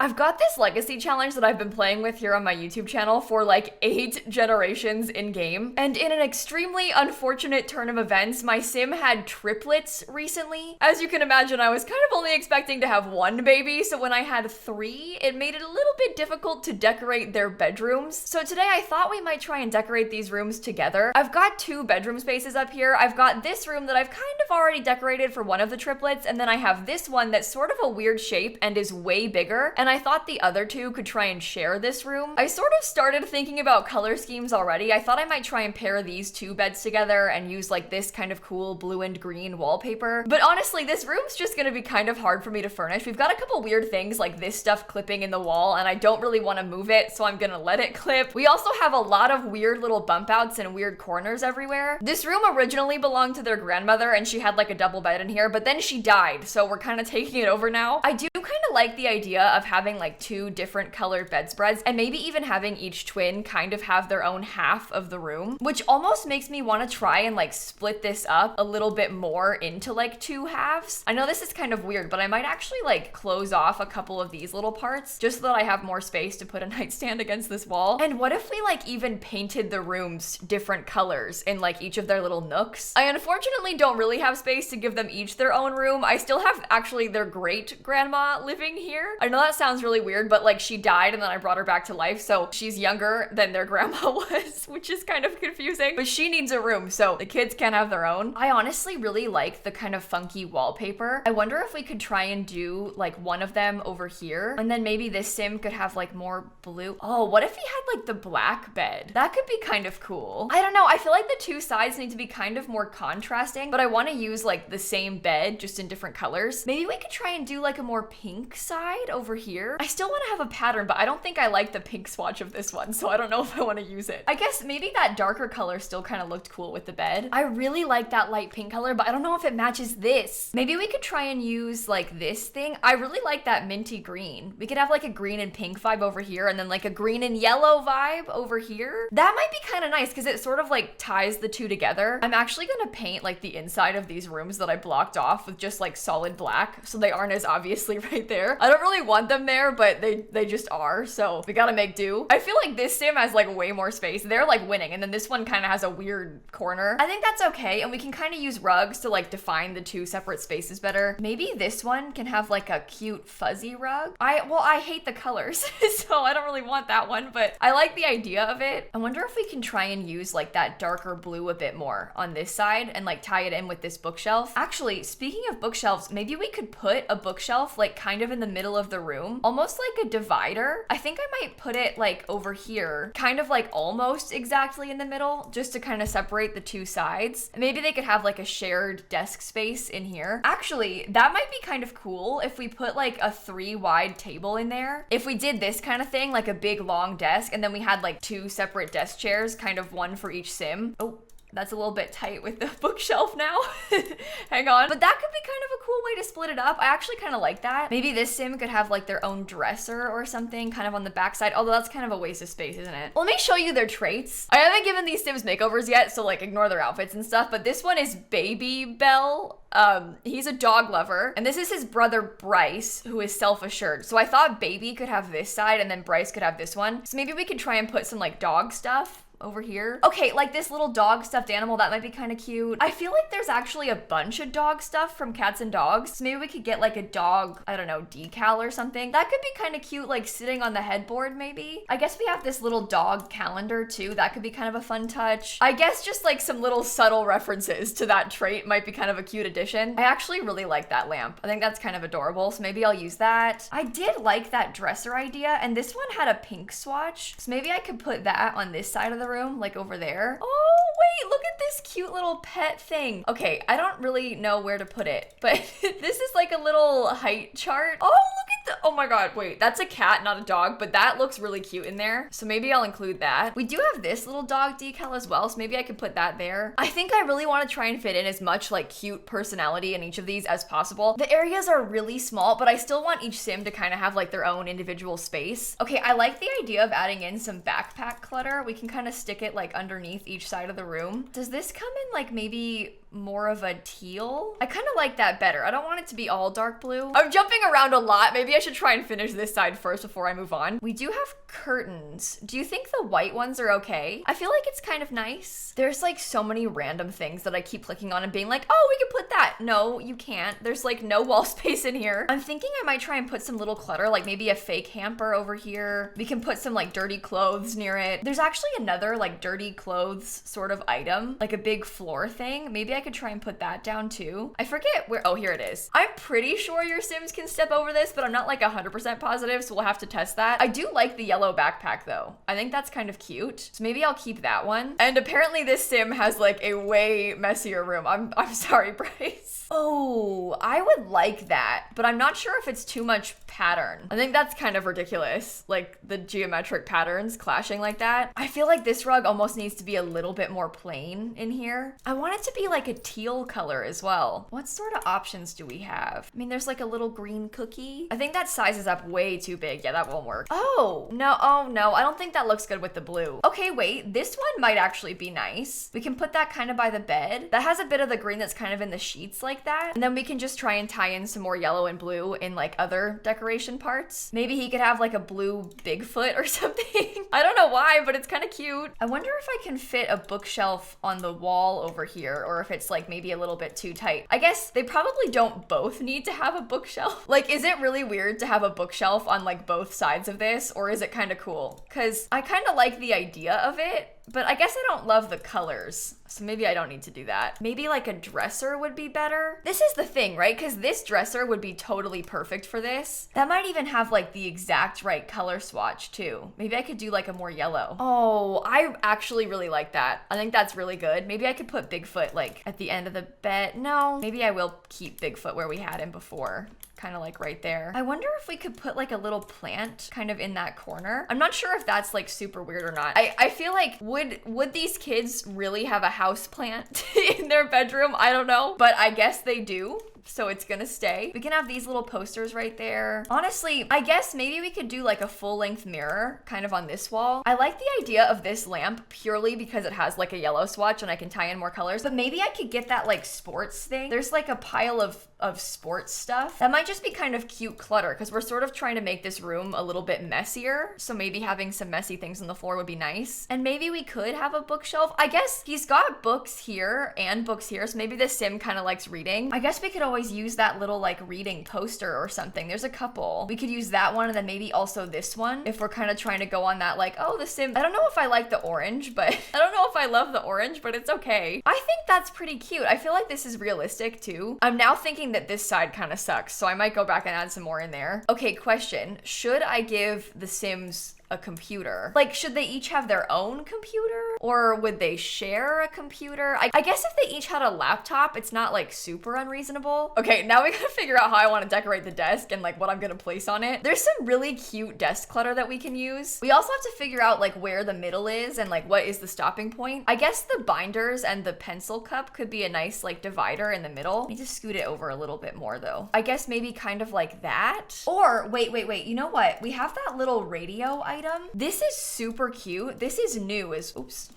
I've got this legacy challenge that I've been playing with here on my YouTube channel for like 8 generations in game. And in an extremely unfortunate turn of events, my sim had triplets recently. As you can imagine, I was kind of only expecting to have 1 baby, so when I had 3, it made it a little bit difficult to decorate their bedrooms. So today I thought we might try and decorate these rooms together. I've got 2 bedroom spaces up here. I've got this room that I've kind of already decorated for one of the triplets, and then I have this one that's sort of a weird shape and is way bigger. And I thought the other 2 could try and share this room. I sort of started thinking about color schemes already. I thought I might try and pair these 2 beds together and use like this kind of cool blue and green wallpaper. But honestly, this room's just gonna be kind of hard for me to furnish. We've got a couple weird things like this stuff clipping in the wall, and I don't really want to move it, so I'm gonna let it clip. We also have a lot of weird little bump outs and weird corners everywhere. This room originally belonged to their grandmother, and she had like a double bed in here, but then she died, so we're kind of taking it over now. I do kind of like the idea of having like 2 different colored bedspreads, and maybe even having each twin kind of have their own half of the room, which almost makes me want to try and like split this up a little bit more into like 2 halves. I know this is kind of weird, but I might actually like close off a couple of these little parts just so that I have more space to put a nightstand against this wall. And what if we like even painted the rooms different colors in like each of their little nooks? I unfortunately don't really have space to give them each their own room. I still have actually their great grandma living here. I know that sounds really weird, but like she died and then I brought her back to life, so she's younger than their grandma was, which is kind of confusing, but she needs a room, so the kids can't have their own. I honestly really like the kind of funky wallpaper. I wonder if we could try and do like one of them over here, and then maybe this sim could have like more blue. Oh, what if he had like the black bed? That could be kind of cool. I don't know, I feel like the 2 sides need to be kind of more contrasting, but I want to use like the same bed just in different colors. Maybe we could try and do like a more pink side over here. I still want to have a pattern, but I don't think I like the pink swatch of this one, so I don't know if I want to use it. I guess maybe that darker color still kind of looked cool with the bed. I really like that light pink color, but I don't know if it matches this. Maybe we could try and use like this thing. I really like that minty green. We could have like a green and pink vibe over here, and then like a green and yellow vibe over here. That might be kind of nice because it sort of like ties the 2 together. I'm actually gonna paint like the inside of these rooms that I blocked off with just like solid black, so they aren't as obviously right there. I don't really want them there, but they just are, so we gotta make do. I feel like this sim has like way more space. They're like winning, and then this one kind of has a weird corner. I think that's okay, and we can kind of use rugs to like define the 2 separate spaces better. Maybe this one can have like a cute fuzzy rug. I hate the colors, so I don't really want that one, but I like the idea of it. I wonder if we can try and use like that darker blue a bit more on this side and like tie it in with this bookshelf. Actually, speaking of bookshelves, maybe we could put a bookshelf like kind of in the middle of the room, almost like a divider. I think I might put it like over here, kind of like almost exactly in the middle, just to kind of separate the 2 sides. Maybe they could have like a shared desk space in here. Actually, that might be kind of cool if we put like a 3 wide table in there. If we did this kind of thing, like a big long desk, and then we had like 2 separate desk chairs, kind of one for each sim. Oh, that's a little bit tight with the bookshelf now. Hang on. But that could be kind of a cool way to split it up. I actually kind of like that. Maybe this sim could have like their own dresser or something kind of on the backside, although that's kind of a waste of space, isn't it? Let me show you their traits. I haven't given these sims makeovers yet, so like ignore their outfits and stuff, but this one is Baby Bell. He's a dog lover, and this is his brother Bryce, who is self-assured. So I thought Baby could have this side and then Bryce could have this one. So maybe we could try and put some like dog stuff over here. Okay, like this little dog stuffed animal, that might be kind of cute. I feel like there's actually a bunch of dog stuff from Cats and Dogs, so maybe we could get like a dog, I don't know, decal or something. That could be kind of cute, like sitting on the headboard maybe. I guess we have this little dog calendar too. That could be kind of a fun touch. I guess just like some little subtle references to that trait might be kind of a cute addition. I actually really like that lamp. I think that's kind of adorable, so maybe I'll use that. I did like that dresser idea, and this one had a pink swatch, so maybe I could put that on this side of the room, like over there. Oh, wait, look at this cute little pet thing. Okay, I don't really know where to put it, but this is like a little height chart. Oh, look at the, oh my God, wait, that's a cat, not a dog, but that looks really cute in there. So maybe I'll include that. We do have this little dog decal as well, so maybe I could put that there. I think I really want to try and fit in as much like cute personality in each of these as possible. The areas are really small, but I still want each sim to kind of have like their own individual space. Okay, I like the idea of adding in some backpack clutter. We can kind of stick it like underneath each side of the room. Does this come in like maybe more of a teal. I kind of like that better. I don't want it to be all dark blue. I'm jumping around a lot. Maybe I should try and finish this side first before I move on. We do have curtains. Do you think the white ones are okay? I feel like it's kind of nice. There's like so many random things that I keep clicking on and being like, oh, we can put that. No, you can't. There's like no wall space in here. I'm thinking I might try and put some little clutter, like maybe a fake hamper over here. We can put some like dirty clothes near it. There's actually another like dirty clothes sort of item, like a big floor thing. Maybe I could try and put that down too. I forget where, oh, here it is. I'm pretty sure your Sims can step over this, but I'm not like 100% positive, so we'll have to test that. I do like the yellow backpack though. I think that's kind of cute. So maybe I'll keep that one. And apparently this Sim has like a way messier room. I'm sorry, Bryce. Oh, I would like that, but I'm not sure if it's too much pattern. I think that's kind of ridiculous, like the geometric patterns clashing like that. I feel like this rug almost needs to be a little bit more plain in here. I want it to be like a teal color as well. What sort of options do we have? I mean, there's like a little green cookie. I think that sizes up way too big. Yeah, that won't work. Oh, no, I don't think that looks good with the blue. Okay, wait, this one might actually be nice. We can put that kind of by the bed. That has a bit of the green that's kind of in the sheets like that. And then we can just try and tie in some more yellow and blue in like other decoration parts. Maybe he could have like a blue Bigfoot or something. I don't know why, but it's kind of cute. I wonder if I can fit a bookshelf on the wall over here, or if it's like maybe a little bit too tight. I guess they probably don't both need to have a bookshelf. Like, is it really weird to have a bookshelf on like both sides of this, or is it kind of cool? Because I kind of like the idea of it, but I guess I don't love the colors. So maybe I don't need to do that. Maybe like a dresser would be better. This is the thing, right? Because this dresser would be totally perfect for this. That might even have like the exact right color swatch too. Maybe I could do like a more yellow. Oh, I actually really like that. I think that's really good. Maybe I could put Bigfoot like at the end of the bed. No, maybe I will keep Bigfoot where we had him before. Kind of like right there. I wonder if we could put like a little plant kind of in that corner. I'm not sure if that's like super weird or not. I feel like would these kids really have a house plant in their bedroom? I don't know, but I guess they do. So it's gonna stay. We can have these little posters right there. Honestly, I guess maybe we could do like a full-length mirror kind of on this wall. I like the idea of this lamp purely because it has like a yellow swatch and I can tie in more colors, but maybe I could get that like sports thing. There's like a pile of sports stuff. That might just be kind of cute clutter because we're sort of trying to make this room a little bit messier. So maybe having some messy things on the floor would be nice. And maybe we could have a bookshelf. I guess he's got books here and books here. So maybe the Sim kind of likes reading. I guess we could always use that little like reading poster or something. There's a couple. We could use that one and then maybe also this one if we're kind of trying to go on that like, oh, the Sim. I don't know if I like the orange, but I don't know if I love the orange, but it's okay. I think that's pretty cute. I feel like this is realistic too. I'm now thinking that this side kind of sucks, so I might go back and add some more in there. Okay, question. Should I give the Sims a computer? Like, should they each have their own computer? Or would they share a computer? I guess if they each had a laptop, it's not like super unreasonable. Okay, now we gotta figure out how I want to decorate the desk and like what I'm gonna place on it. There's some really cute desk clutter that we can use. We also have to figure out like where the middle is and like what is the stopping point. I guess the binders and the pencil cup could be a nice like divider in the middle. Let me just scoot it over a little bit more though. I guess maybe kind of like that. Or wait. You know what? We have that little radio item. This is super cute. This is new as, oops.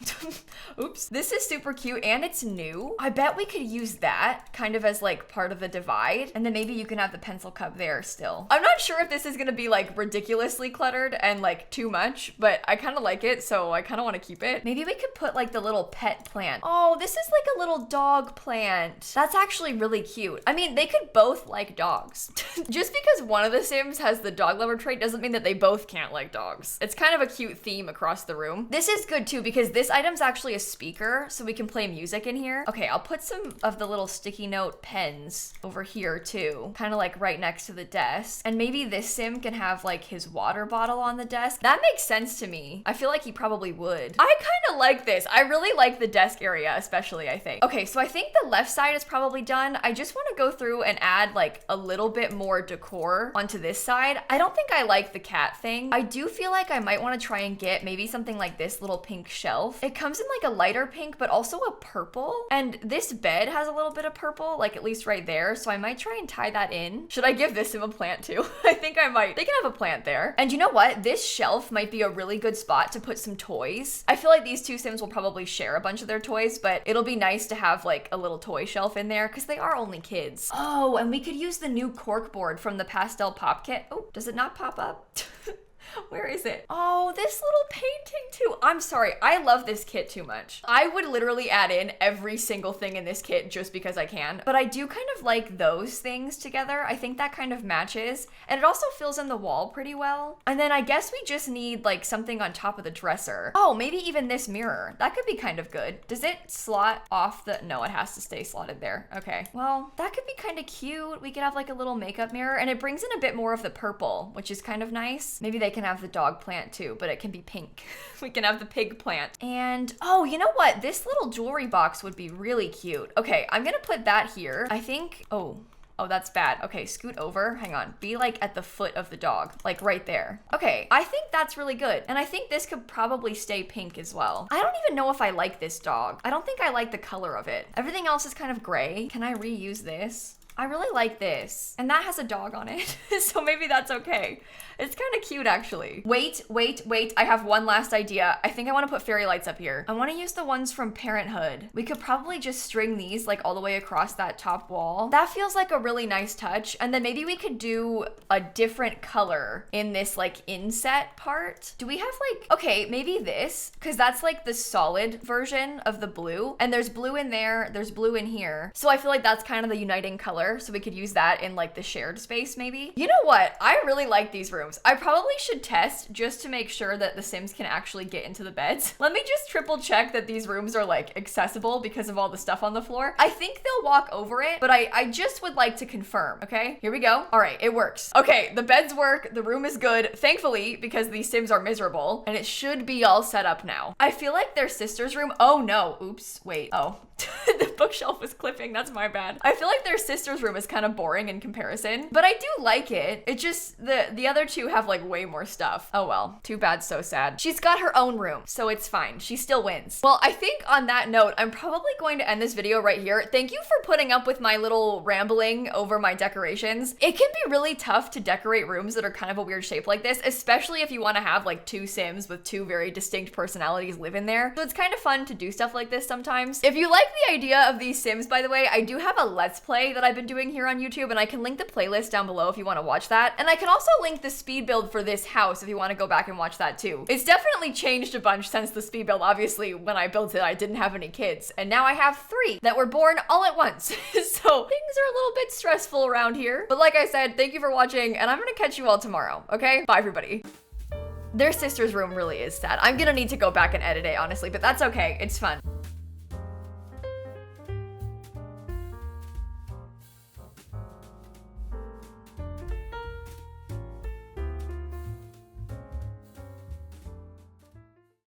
Oops. This is super cute and it's new. I bet we could use that kind of as like part of the divide. And then maybe you can have the pencil cup there still. I'm not sure if this is gonna be like ridiculously cluttered and like too much, but I kind of like it. So I kind of want to keep it. Maybe we could put like the little pet plant. Oh, this is like a little dog plant. That's actually really cute. I mean, they could both like dogs. Just because one of the Sims has the dog lover trait doesn't mean that they both can't like dogs. It's kind of a cute theme across the room. This is good too because this item's actually a speaker, so we can play music in here. Okay, I'll put some of the little sticky note pens over here too, kind of like right next to the desk. And maybe this Sim can have like his water bottle on the desk. That makes sense to me. I feel like he probably would. I kind of like this. I really like the desk area, especially, I think. Okay, so I think the left side is probably done. I just want to go through and add like a little bit more decor onto this side. I don't think I like the cat thing. I do feel like like I might want to try and get maybe something like this little pink shelf. It comes in like a lighter pink, but also a purple. And this bed has a little bit of purple, like at least right there. So I might try and tie that in. Should I give this sim a plant too? I think I might. They can have a plant there. And you know what? This shelf might be a really good spot to put some toys. I feel like these two sims will probably share a bunch of their toys, but it'll be nice to have like a little toy shelf in there because they are only kids. Oh, and we could use the new cork board from the pastel pop kit. Oh, does it not pop up? Where is it? Oh, this little painting too. I'm sorry, I love this kit too much. I would literally add in every single thing in this kit just because I can, but I do kind of like those things together. I think that kind of matches, and it also fills in the wall pretty well. And then I guess we just need like something on top of the dresser. Oh, maybe even this mirror. That could be kind of good. Does it slot off the, no, it has to stay slotted there. Okay, well, that could be kind of cute. We could have like a little makeup mirror, and it brings in a bit more of the purple, which is kind of nice. Maybe they can have the dog plant too, but it can be pink. We can have the pig plant. And oh, you know what? This little jewelry box would be really cute. Okay, I'm gonna put that here. I think, oh, that's bad. Okay, scoot over. Hang on. Be like at the foot of the dog, like right there. Okay, I think that's really good. And I think this could probably stay pink as well. I don't even know if I like this dog. I don't think I like the color of it. Everything else is kind of gray. Can I reuse this? I really like this. And that has a dog on it, so maybe that's okay. It's kind of cute actually. Wait. I have one last idea. I think I want to put fairy lights up here. I want to use the ones from Parenthood. We could probably just string these like all the way across that top wall. That feels like a really nice touch. And then maybe we could do a different color in this like inset part. Do we have like, okay, maybe this, because that's like the solid version of the blue. And there's blue in there, there's blue in here. So I feel like that's kind of the uniting color. So we could use that in like the shared space maybe. You know what? I really like these rooms. I probably should test just to make sure that the Sims can actually get into the beds. Let me just triple check that these rooms are like accessible because of all the stuff on the floor. I think they'll walk over it, but I just would like to confirm, okay? Here we go. All right, it works. Okay, the beds work, the room is good, thankfully, because these Sims are miserable, and it should be all set up now. I feel like their sister's room, oh no, oops, wait, oh. The bookshelf was clipping, that's my bad. I feel like their sister's room is kind of boring in comparison, but I do like it. It just, the other two have like way more stuff. Oh well, too bad, so sad. She's got her own room, so it's fine. She still wins. Well, I think on that note, I'm probably going to end this video right here. Thank you for putting up with my little rambling over my decorations. It can be really tough to decorate rooms that are kind of a weird shape like this, especially if you want to have like two Sims with two very distinct personalities live in there. So it's kind of fun to do stuff like this sometimes. If you like the idea of these Sims, by the way, I do have a Let's Play that I've been doing here on YouTube, and I can link the playlist down below if you want to watch that. And I can also link the speed build for this house if you want to go back and watch that too. It's definitely changed a bunch since the speed build. Obviously, when I built it, I didn't have any kids, and now I have 3 that were born all at once. So things are a little bit stressful around here. But like I said, thank you for watching, and I'm gonna catch you all tomorrow, okay? Bye, everybody. Their sister's room really is sad. I'm gonna need to go back and edit it, honestly, but that's okay. It's fun.